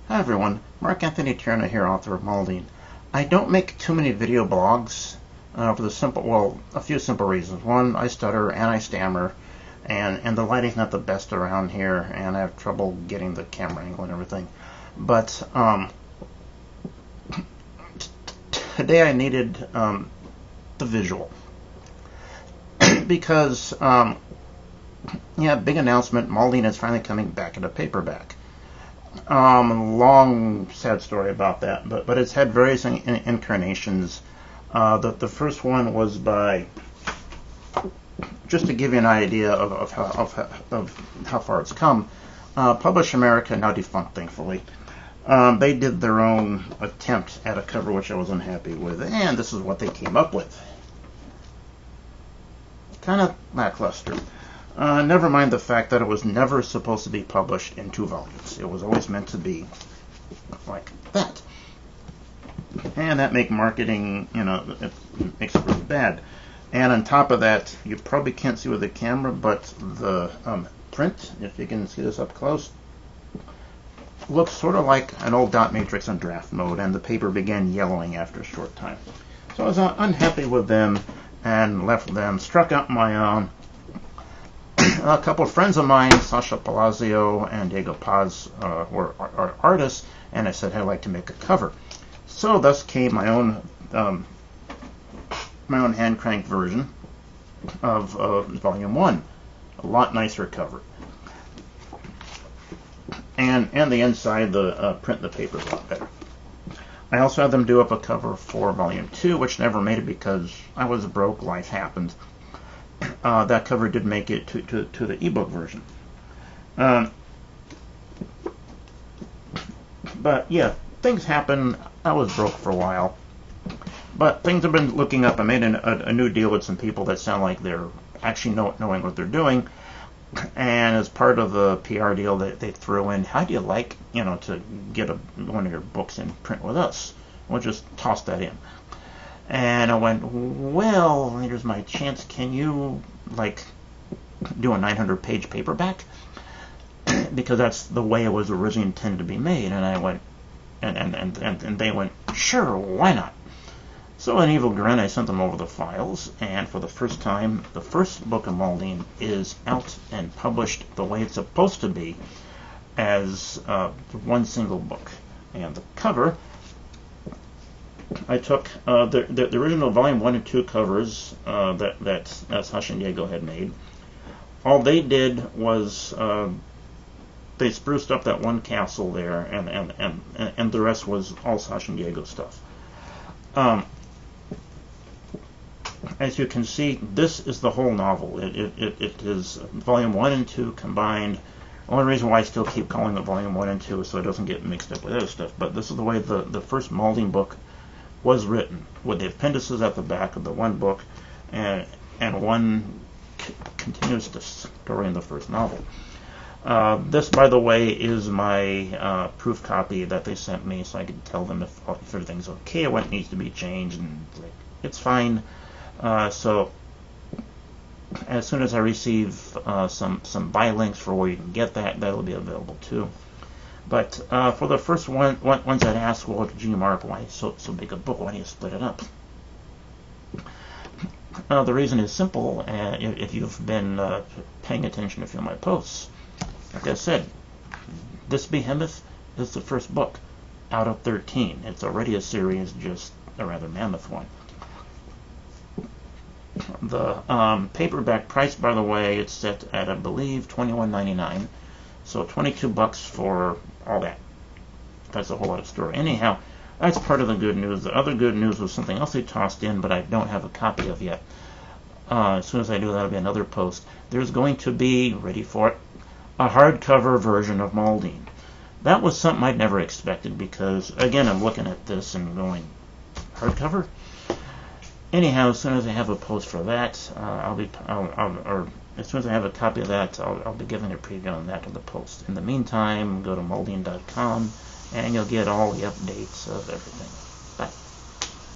Hi everyone, Mark Anthony Tierna here, author of Maldene. I don't make too many video blogs for a few simple reasons. One, I stutter and I stammer, and the lighting's not the best around here, and I have trouble getting the camera angle and everything. But today I needed the visual because big announcement, Maldene is finally coming back into paperback. Long sad story about that, but it's had various incarnations. The first one was by, just to give you an idea of how far it's come, Publish America, now defunct thankfully, they did their own attempt at a cover which I was unhappy with, and this is what they came up with. Kind of lackluster. Never mind the fact that it was never supposed to be published in 2 volumes. It was always meant to be like that. And that makes marketing, it makes it really bad. And on top of that, you probably can't see with the camera, but the print, if you can see this up close, looks sort of like an old dot matrix in draft mode, and the paper began yellowing after a short time. So I was unhappy with them and left them, struck out my own. A couple of friends of mine, Sasha Palazzo and Diego Paz, were artists, and I said I'd like to make a cover. So thus came my own hand cranked version of Volume 1. A lot nicer cover. And the inside, the print the paper a lot better. I also had them do up a cover for Volume 2, which never made it because I was broke, life happened. That cover did make it to the ebook version. But yeah, things happen. I was broke for a while. But things have been looking up. I made a new deal with some people that sound like they're actually knowing what they're doing. And as part of the PR deal that they threw in, how do you like, to get one of your books in print with us? We'll just toss that in. And I went, well, here's my chance. Can you, do a 900-page paperback? Because that's the way it was originally intended to be made. And I went, and they went, sure, why not? So an evil grin, I sent them over the files, and for the first time, the first book of Maldene is out and published the way it's supposed to be, as one single book. And the cover, I took the original Volume 1 and 2 covers that Sasha and Diego had made. All they did was they spruced up that one castle there, and the rest was all Sasha and Diego stuff. As you can see, this is the whole novel. It is Volume 1 and 2 combined. The only reason why I still keep calling it Volume 1 and 2 is so it doesn't get mixed up with other stuff. But this is the way the first Maldene book was written, with the appendices at the back of the one book, and one continues the story in the first novel. This, by the way, is my proof copy that they sent me, so I could tell them if everything's okay, what needs to be changed, and it's fine. So as soon as I receive some buy links for where you can get that'll be available too. But for the first ones I'd ask, well, gee, Mark, why so big a book? Why do you split it up? The reason is simple. If you've been paying attention to a few of my posts, like I said, this behemoth is the first book out of 13. It's already a series, just a rather mammoth one. The paperback price, by the way, it's set at, I believe, $21.99. So $22 for all that. That's a whole lot of story. Anyhow, that's part of the good news. The other good news was something else they tossed in, but I don't have a copy of yet. As soon as I do, that'll be another post. There's going to be, ready for it, a hardcover version of Maldene. That was something I'd never expected because, again, I'm looking at this and going, hardcover? Anyhow, as soon as I have a post for that, or as soon as I have a copy of that, I'll be giving a preview on that to the post. In the meantime, go to Maldene.com and you'll get all the updates of everything.